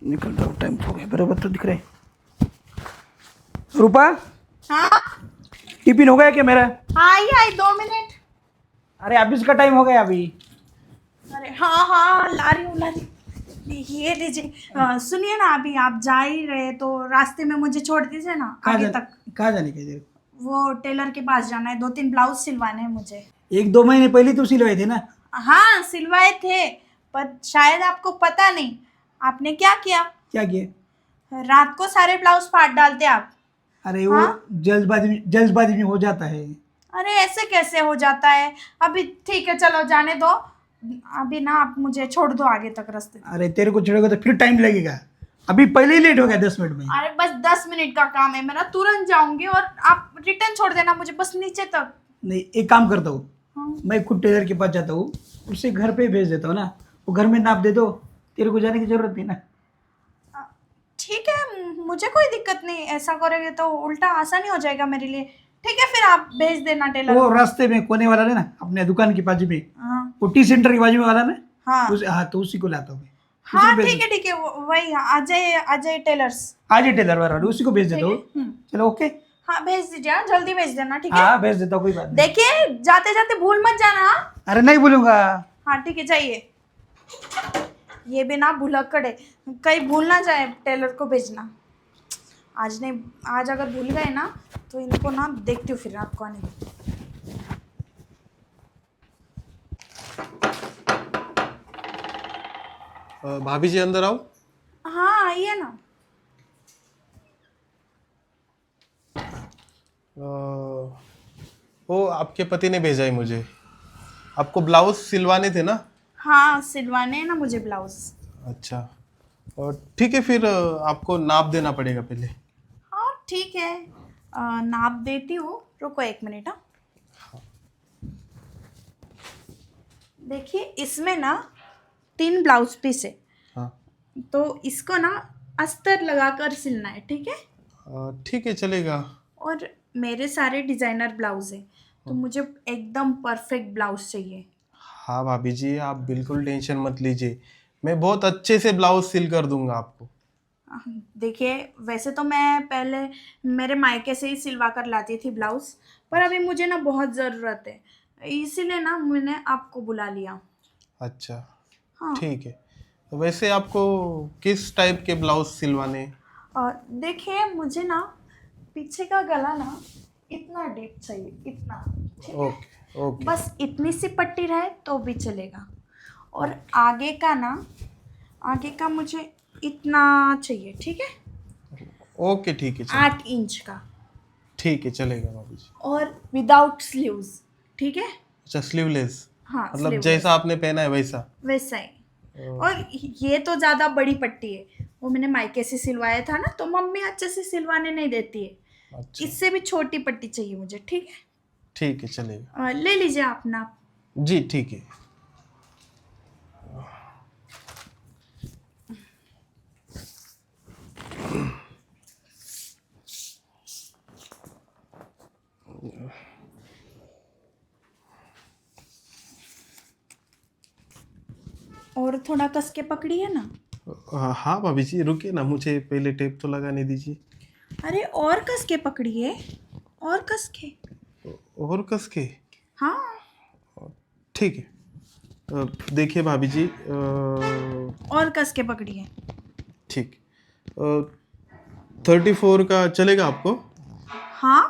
निकल जाओ, टाइम हो गया, बराबर तो दिख रहे हैं। रूपा, हाँ टिफिन हो गया क्या मेरा? हाँ, आई 2 मिनट। अरे ऑफिस का टाइम हो गया अभी। अरे हाँ हाँ, ला रही हूँ ला रही हूँ। ये लीजिए। सुनिए ना, अभी आप जा ही रहे तो रास्ते में मुझे छोड़ दीजिए ना आगे तक। कहाँ जाने के लिए? वो टेलर के पास जाना है, 2-3 ब्लाउज सिलवाने हैं मुझे। 1-2 महीने पहले तो सिलवाए थे ना। हाँ सिलवाए थे, पर शायद आपको पता नहीं। आपने क्या किया? क्या किए? रात को सारे ब्लाउज फाड़ डालते आप। अरे वो हाँ, जल्दबाजी में हो जाता है। अरे ऐसे कैसे हो जाता है? अभी ठीक है, चलो जाने दो। अभी ना आप मुझे छोड़ दो आगे तक रास्ते तक। अरे तेरे को छोड़ेगा तो फिर टाइम लगेगा। अभी पहले ही लेट हो गया 10 मिनट में। अरे बस 10 मिनट का काम है मेरा, तुरंत जाऊंगी और आप रिटर्न छोड़ देना मुझे बस नीचे तक। नहीं, एक काम करता हूँ, हाँ। मैं खुद टेलर के पास जाता हूँ, उससे घर पे भेज देता हूँ ना, वो घर में नाप दे दो, तेरे को जाने की जरूरत नहीं ना। ठीक है, मुझे कोई दिक्कत नहीं, ऐसा करोगे तो उल्टा आसानी हो जाएगा मेरे लिए। ठीक है, फिर आप भेज देना टेलर वो को। रास्ते में कोने वाला है ना, अपने दुकान की बाजू में, हाँ वो टी सेंटर की बाजू में वाला ना, हाँ हाँ तो उसी को लाता हूँ मैं। उसी हाँ, को भेज ठीक है ठीक है, वही अजय अजय टेलर्स। आज ही टेलर वाला उसी को भेज देता ठीक है। हूँ। चलो ओके। हाँ भेज दीजिए, हाँ, जल्दी भेज देना, ठीक है। हाँ भेज देता हूँ, कोई बात नहीं। देखिए जाते जाते भूल मत जाना, हाँ। अरे नहीं भूलूंगा। हाँ ठीक है, चाहिए। ये भी ना भुलक्कड़ है, कहीं भूल ना जाए टेलर को भेजना। आज नहीं, आज अगर भूल गए ना तो इनको ना देखती हूँ फिर आपको आने दो। भाभी जी अंदर आओ। हाँ आइए ना। वो आपके पति ने भेजा है मुझे, आपको ब्लाउज सिलवाने थे ना। हाँ सिलवाने हैं ना मुझे ब्लाउज। अच्छा, और ठीक है फिर आपको नाप देना पड़ेगा पहले। हाँ ठीक है, नाप देती हूँ, रुको 1 मिनट। हाँ देखिए, इसमें ना 3 ब्लाउज पीस है, हाँ तो इसको ना अस्तर लगाकर सिलना है, ठीक है। ठीक है चलेगा। और मेरे सारे डिजाइनर ब्लाउज है, तो मुझे एकदम परफेक्ट ब्लाउज चाहिए। हाँ भाभी जी, आप बिल्कुल टेंशन मत लीजिए, मैं बहुत अच्छे से ब्लाउज सिल कर दूंगा आपको। देखिए, वैसे तो मैं पहले मेरे मायके से ही सिलवा कर लाती थी ब्लाउज, पर अभी मुझे ना बहुत ज़रूरत है, इसीलिए ना मैंने आपको बुला लिया। अच्छा हाँ। ठीक है, तो वैसे आपको किस टाइप के ब्लाउज सिलवाने हैं? और देखिए, मुझे ना पीछे का गला ना इतना डीप चाहिए, इतना, ठीक है। ओके ओके बस इतनी सी पट्टी रहे तो भी चलेगा। और आगे का ना, आगे का मुझे इतना चाहिए, ठीक है। ओके, ठीक है चलेगा। 8 इंच का, ठीक है चलेगा भाभी जी। और विदाउट स्लीव्स, ठीक है। अच्छा स्लीवलेस, हाँ मतलब स्लीवलेस, जैसा आपने पहना है वैसा। वैसा ही। और ओके ये तो ज़्यादा बड़ी पट्टी है, वो मैंने मायके से सिलवाया था ना, तो मम्मी अच्छे से सिलवाने नहीं देती है। अच्छा इससे भी छोटी पट्टी चाहिए मुझे, ठीक है। ठीक है चलेगा। ले लीजिए आप नाप। जी ठीक है। और थोड़ा कस के पकड़िए ना। हाँ भाभी जी रुकिए ना, मुझे पहले टेप तो लगाने दीजिए। अरे और कस के पकड़िए, और कस के। और कस के। हाँ, ठीक है। देखिए भाभी जी, और कस के पकड़िए। ठीक, 34 का चलेगा आपको? हाँ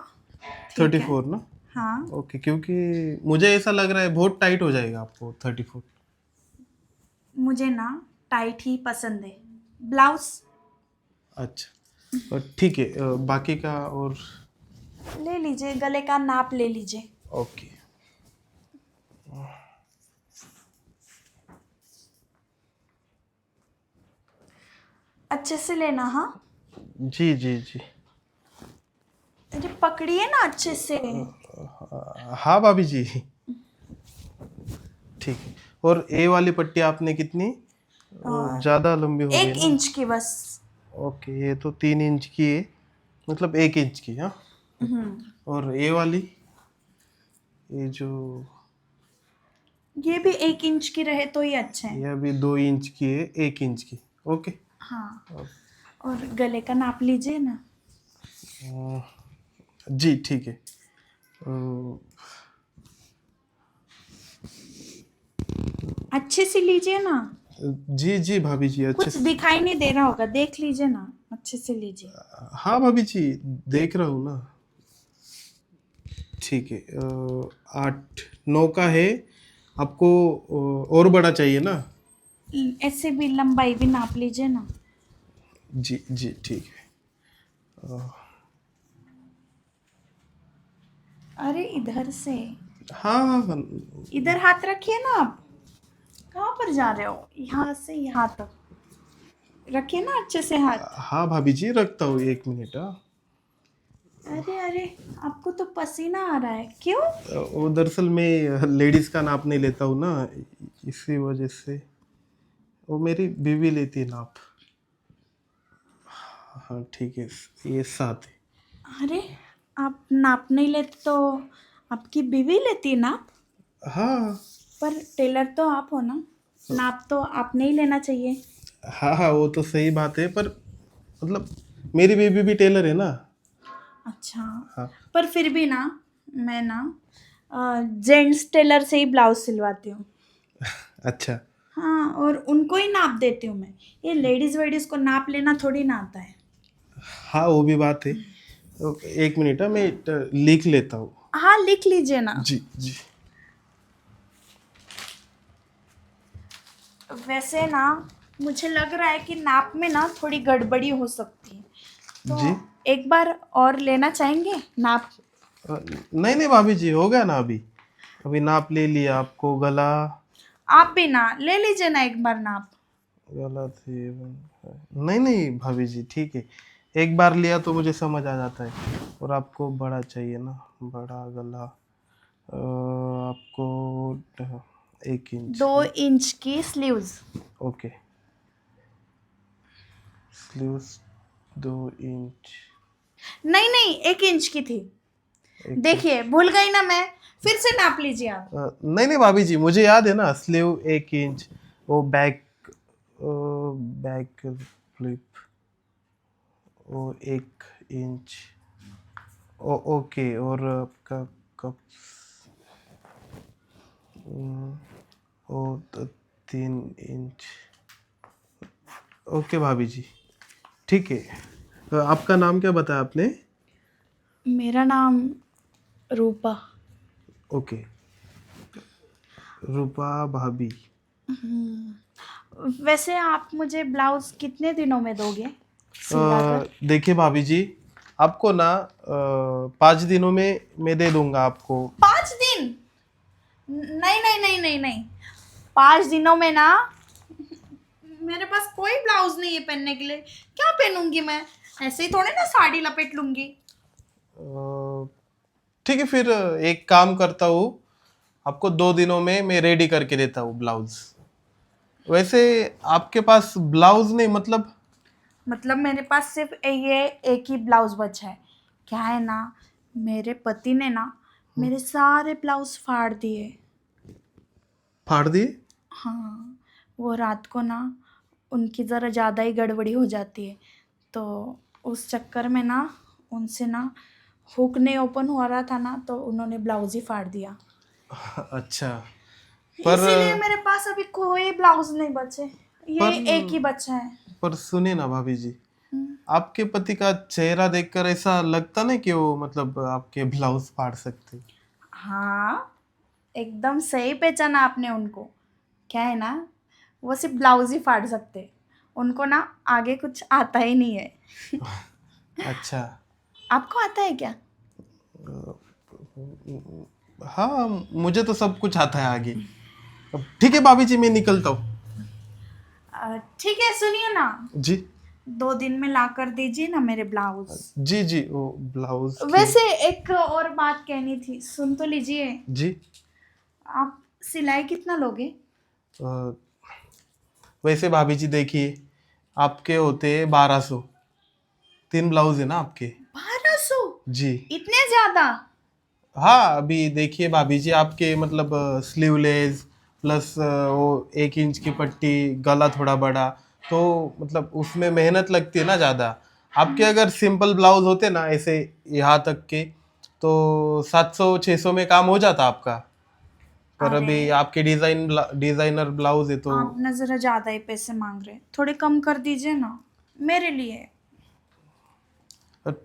ठीक है। 34 ना। हाँ, ओके, क्योंकि मुझे ऐसा लग रहा है बहुत टाइट हो जाएगा आपको 34। मुझे ना टाइट ही पसंद है ब्लाउज। अच्छा ठीक है, बाकी का और। ले लीजिए, गले का नाप ले लीजिए। ओके अच्छे से लेना, हाँ। जी जी जी। अरे पकड़िए ना अच्छे से। हाँ भाभी जी, ठीक है। और ए वाली पट्टी आपने कितनी, ज़्यादा लंबी हो गई 1 इंच की बस। ओके, ये तो 3 इंच की है, मतलब 1 इंच की। हाँ, और ए वाली, ये जो, ये भी 1 इंच की रहे तो ही अच्छा है। ये अभी 2 इंच की है, 1 इंच की। ओके हाँ, और गले का नाप लीजिए ना। जी ठीक है। अ, अच्छे से लीजिए ना, जी जी भाभी जी, अच्छे कुछ से। दिखाई नहीं दे रहा होगा, देख लीजिए ना, अच्छे से लीजिए। हाँ भाभी जी, देख रहा हूँ ना। ठीक है। 8-9 का है। आपको और बड़ा चाहिए ना? ऐसे भी लंबाई भी नाप लीजिए ना। जी जी ठीक है। अरे इधर से, हाँ हाँ हाँ। इधर हाथ रखिए ना आप। कहाँ पर जा रहे हो? यहाँ से यहाँ तक रखिए ना अच्छे से हाथ। हाँ भाभी जी, रखता हूँ, 1 मिनट। हाँ। अरे अरे, आपको तो पसीना आ रहा है, क्यों? वो दरअसल मैं लेडीज का नाप नहीं लेता हूँ ना, इसी वजह से। वो मेरी बीवी लेती है नाप। हाँ ठीक है, ये 7 है। अरे, आप नाप नहीं लेते तो आपकी बीवी लेती है नाप? हाँ पर टेलर तो आप हो ना, नाप तो आपने ही लेना चाहिए। हाँ हाँ, वो तो सही बात है, पर मतलब मेरी बीवी भी टेलर है ना। अच्छा, हाँ। पर फिर भी ना, मैं ना जेंट्स टेलर से ही ब्लाउज सिलवाती हूँ। अच्छा। हाँ, और उनको ही नाप देती हूँ मैं। ये लेडीज वेडीज को नाप लेना थोड़ी ना आता है। हाँ वो भी बात है। तो 1 मिनट, मैं लिख लेता हूँ। हाँ, लिख लीजिए ना। जी जी। वैसे ना, मुझे लग रहा है कि नाप में ना थोड़ी गड़बड़ी हो सकती है, तो जी। एक बार और लेना चाहेंगे नाप? नहीं नहीं भाभी जी, हो गया ना अभी। अभी नाप ले लिया, आपको गला। आप भी ना ले लीजिए ना एक बार नाप। गला थी। नहीं नहीं भाभी जी, ठीक है। एक बार लिया तो मुझे समझ आ जाता है। और आपको बड़ा चाहिए ना, बड़ा गला। आपको 1 इंच। 2 इंच की स्लीव्स। ओके। Sleeves 2 inch. नहीं नहीं, 1 इंच की थी। एक देखिए, भूल गई ना मैं, फिर से नाप लीजिए आप। नहीं नहीं भाभी जी, मुझे याद है ना, स्लीव 1 इंच। वो बैक, बैक फ्लिप, वो 1 इंच। ओके। और आपका कप, वो 3 इंच। ओके भाभी जी, ठीक है। आपका नाम क्या बताया आपने? मेरा नाम रूपा। ओके, रूपा भाभी। वैसे आप मुझे ब्लाउज कितने दिनों में दोगे सिलवाकर? देखिए भाभी जी, आपको ना 5 दिनों में मैं दे दूंगा आपको। 5 दिन? नहीं नहीं नहीं नहीं नहीं, 5 दिनों में ना मेरे पास कोई ब्लाउज नहीं है पहनने के लिए। क्या पहनूंगी मैं? ऐसे ही थोड़े ना साड़ी लपेट लूंगी। अ, ठीक है, फिर एक काम करता हूँ, आपको 2 दिनों में मैं रेडी करके देता हूँ ब्लाउज। वैसे आपके पास ब्लाउज नहीं, मतलब मेरे पास सिर्फ ये एक ही ब्लाउज बचा है। क्या है ना, मेरे पति ने ना मेरे सारे ब्लाउज फाड़ दिए। फाड़ दिए? हाँ, वो रात को ना उनकी ज़रा ज़्यादा ही गड़बड़ी हो जाती है, तो उस चक्कर में ना उनसे ना हुक नहीं ओपन हो रहा था ना, तो उन्होंने ब्लाउज ही फाड़ दिया। अच्छा। पर इसीलिए मेरे पास अभी कोई ब्लाउज नहीं बचे, ये पर एक ही बचा है। पर सुनिए ना भाभी जी, हम्म, आपके पति का चेहरा देखकर ऐसा लगता नहीं कि वो आपके ब्लाउज फाड़ सकते। हाँ, एकदम सही पहचाना आपने उनको। क्या है ना, वो सिर्फ ब्लाउज ही फाड़ सकते, उनको ना आगे कुछ आता ही नहीं है। अच्छा। आपको आता है क्या? हाँ, मुझे तो सब कुछ आता है आगे। ठीक है भाभी जी, मैं निकलता हूँ। ठीक है, सुनिए ना, जी 2 दिन में ला कर दीजिए ना मेरे ब्लाउज। जी जी, वो ब्लाउज की। वैसे एक और बात कहनी थी, सुन तो लीजिए। जी। आप सिलाई कितना लोगे? अ, वैसे भाभी जी देखिए, आपके होते 1200। 3 ब्लाउज है ना आपके। 1200? जी। इतने ज्यादा? हाँ, अभी देखिए भाभी जी, आपके स्लीवलेस प्लस वो 1 इंच की पट्टी, गला थोड़ा बड़ा, तो मतलब उसमें मेहनत लगती है ना ज़्यादा। आपके अगर सिंपल ब्लाउज होते ना ऐसे यहाँ तक के, तो 700-600 में काम हो जाता आपका। पर अरे अभी आपके डिजाइनर ब्लाउज है तो आप ना ज़रा ज़्यादा ही पैसे मांग रहे हैं, थोड़े कम कर दीजिए ना मेरे लिए।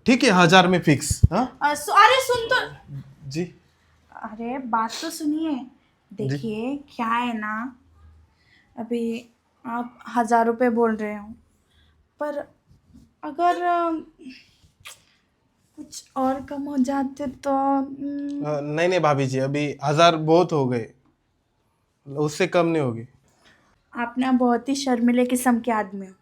ठीक है, 1000 में फिक्स। हाँ अरे सुन तो, जी अरे बात तो सुनिए। जी। देखिए क्या है ना, अभी आप 1000 रुपये बोल रहे हो, पर अगर कुछ और कम हो जाते तो नहीं नहीं भाभी जी, अभी 1000 बहुत हो गए, उससे कम नहीं होगी। आप ना बहुत ही शर्मिले किस्म के आदमी हो।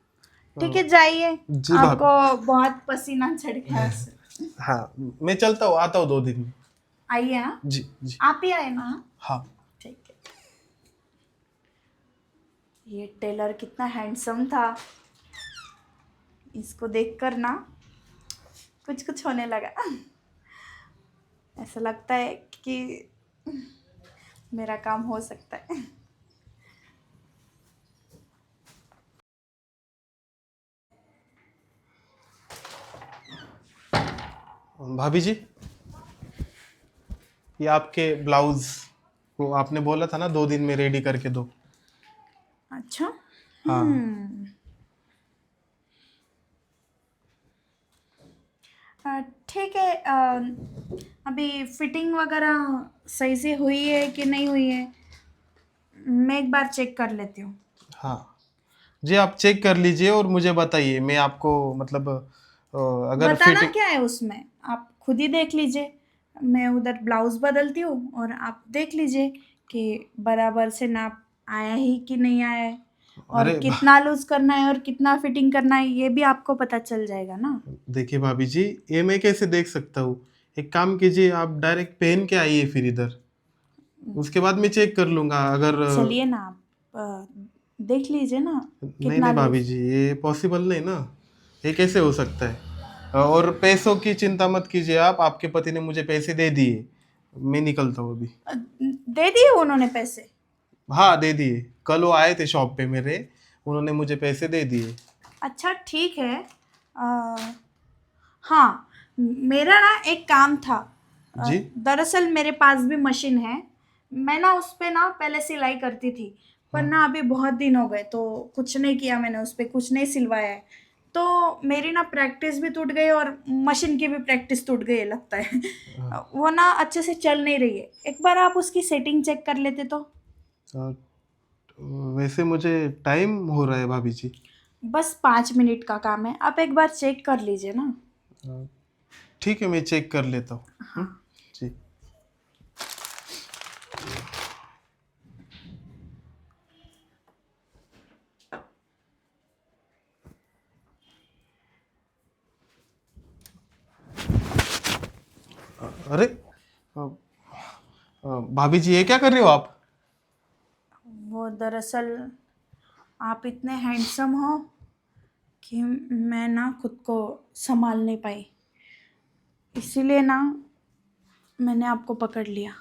ठीक है, जाइए। जी आपको बहुत पसीना चढ़ गया है उससे। हाँ, मैं चलता हूँ, आता हूँ 2 दिन में। आइए हाँ, जी जी। आप ही आए ना। हाँ ठीक है। ये टेलर कितना हैंडसम था, इसको देखकर ना कुछ कुछ होने लगा। ऐसा लगता है कि मेरा काम हो सकता है। भाभी जी, ये आपके ब्लाउज को आपने बोला था ना 2 दिन में रेडी करके दो। अच्छा। हाँ ठीक है। अभी फिटिंग वगैरह सही से हुई है कि नहीं हुई है, मैं एक बार चेक कर लेती हूँ। हाँ जी, आप चेक कर लीजिए और मुझे बताइए। मैं आपको मतलब अगर बताना फिटिंग। क्या है उसमें, आप खुद ही देख लीजिए। मैं उधर ब्लाउज बदलती हूँ और आप देख लीजिए कि बराबर से नाप आया ही कि नहीं आया है, और अरे कितना लूज करना है और कितना फिटिंग करना है ये भी आपको पता चल जाएगा ना। देखिए भाभी जी, ये मैं कैसे देख सकता हूँ? एक काम कीजिए, आप डायरेक्ट पहन के आइए फिर इधर, उसके बाद मैं चेक कर लूंगा अगर चलिए ना, आप देख लीजिए ना नहीं कितना नहीं भाभी लूज। जी, ये पॉसिबल नहीं ना, ये कैसे हो सकता है? और पैसों की चिंता मत कीजिए आप, आपके पति ने मुझे पैसे दे दिए, मैं निकलता हूँ अभी। दे दिए उन्होंने पैसे? हाँ दे दिए, कल वो आए थे शॉप पे मेरे, उन्होंने मुझे पैसे दे दिए। अच्छा ठीक है। हाँ, मेरा ना एक काम था। जी दरअसल मेरे पास भी मशीन है, मैं ना उस पे ना पहले सिलाई करती थी, पर हाँ ना अभी बहुत दिन हो गए तो कुछ नहीं किया मैंने, उस पे कुछ नहीं सिलवाया है। तो मेरी ना प्रैक्टिस भी टूट गई और मशीन की भी प्रैक्टिस टूट गई है लगता है। हाँ। वो ना अच्छे से चल नहीं रही है, एक बार आप उसकी सेटिंग चेक कर लेते तो। अ, वैसे मुझे टाइम हो रहा है भाभी जी। बस 5 मिनट का काम है, आप एक बार चेक कर लीजिए ना। अ, ठीक है, मैं चेक कर लेता हूँ। जी। अरे भाभी जी, ये क्या कर रहे हो आप? वो दरअसल आप इतने हैंडसम हो कि मैं ना खुद को संभाल नहीं पाई, इसीलिए ना मैंने आपको पकड़ लिया।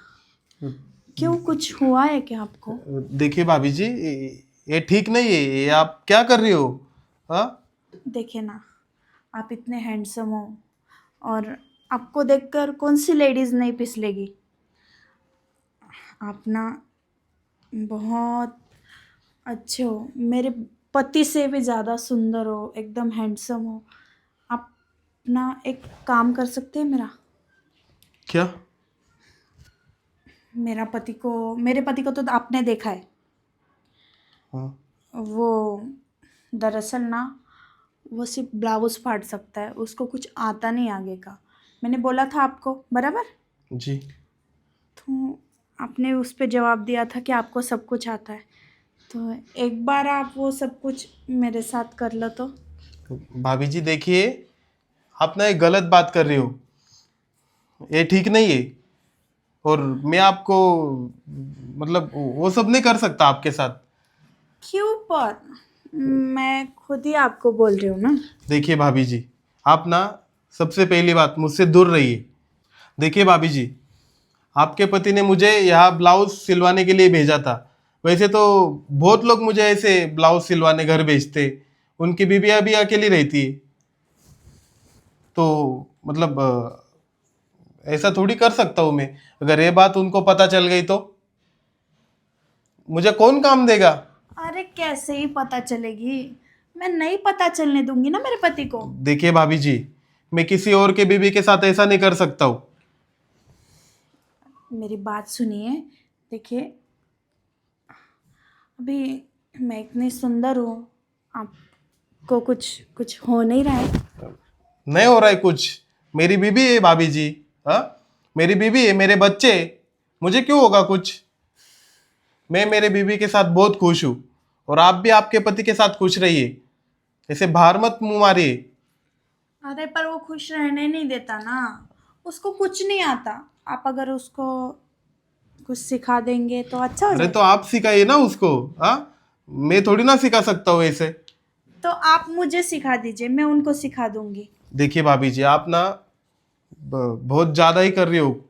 क्यों, कुछ हुआ है क्या आपको? देखिए भाभी जी, ये ठीक नहीं है, ये आप क्या कर रही हो? हाँ देखिए ना, आप इतने हैंडसम हो और आपको देखकर कौन सी लेडीज़ नहीं पिसलेगी। आप ना बहुत अच्छे हो, मेरे पति से भी ज़्यादा सुंदर हो, एकदम हैंडसम हो। आप ना एक काम कर सकते हैं मेरा? क्या? मेरे पति को तो आपने देखा है। हाँ वो दरअसल ना, वो सिर्फ ब्लाउज फाड़ सकता है, उसको कुछ आता नहीं आगे का। मैंने बोला था आपको, बराबर? जी। तो आपने उस पे जवाब दिया था कि आपको सब कुछ आता है। तो एक बार आप वो सब कुछ मेरे साथ कर लो तो। भाभी जी देखिए, आप ना एक गलत बात कर रही हो, ये ठीक नहीं है। और मैं आपको मतलब वो सब नहीं कर सकता आपके साथ। क्यों पर? मैं खुद ही आपको बोल रही हूँ ना। देखिए भाभी जी, आप ना सबसे पहली बात मुझसे दूर रहिए। देखिए भाभी जी, आपके पति ने मुझे यहाँ ब्लाउज सिलवाने के लिए भेजा था, वैसे तो बहुत लोग मुझे ऐसे ब्लाउज सिलवाने घर भेजते, उनकी बीबियां भी अकेली रहती है। तो मतलब ऐसा थोड़ी कर सकता हूँ मैं। अगर ये बात उनको पता चल गई तो मुझे कौन काम देगा? अरे कैसे ही पता चलेगी, मैं नहीं पता चलने दूंगी ना मेरे पति को। देखिए भाभी जी, मैं किसी और के बीबी के साथ ऐसा नहीं कर सकता हूँ। मेरी बात सुनिए, देखिए अभी मैं इतनी सुंदर हूँ, आपको कुछ कुछ हो नहीं रहा है? नहीं हो रहा है कुछ। मेरी बीबी है भाभी जी। हाँ, मेरी बीबी है, मेरे बच्चे, मुझे क्यों होगा कुछ? मैं मेरे बीबी के साथ बहुत खुश हूँ, और आप भी आपके पति के साथ खुश रहिए। ऐसे बाहर मत मुंह मारिए। अरे पर वो खुश रहने नहीं देता ना, उसको कुछ नहीं आता। आप अगर उसको कुछ सिखा देंगे तो अच्छा हो अरे तो जाएगा। आप सिखाइए ना उसको। हाँ, मैं थोड़ी ना सिखा सकता हूँ ऐसे। तो आप मुझे सिखा दीजिए, मैं उनको सिखा दूंगी। देखिए भाभी जी, आप ना बहुत ज्यादा ही कर रही हो।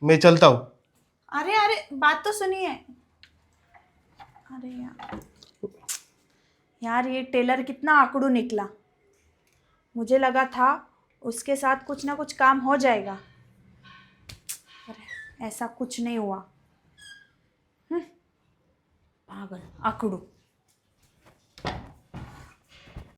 मैं चलता हूँ। अरे अरे बात तो सुनिए। अरे यार, यार ये टेलर कितना आकड़ू निकला। मुझे लगा था उसके साथ कुछ ना कुछ काम हो जाएगा, पर ऐसा कुछ नहीं हुआ। पागल आकड़ू।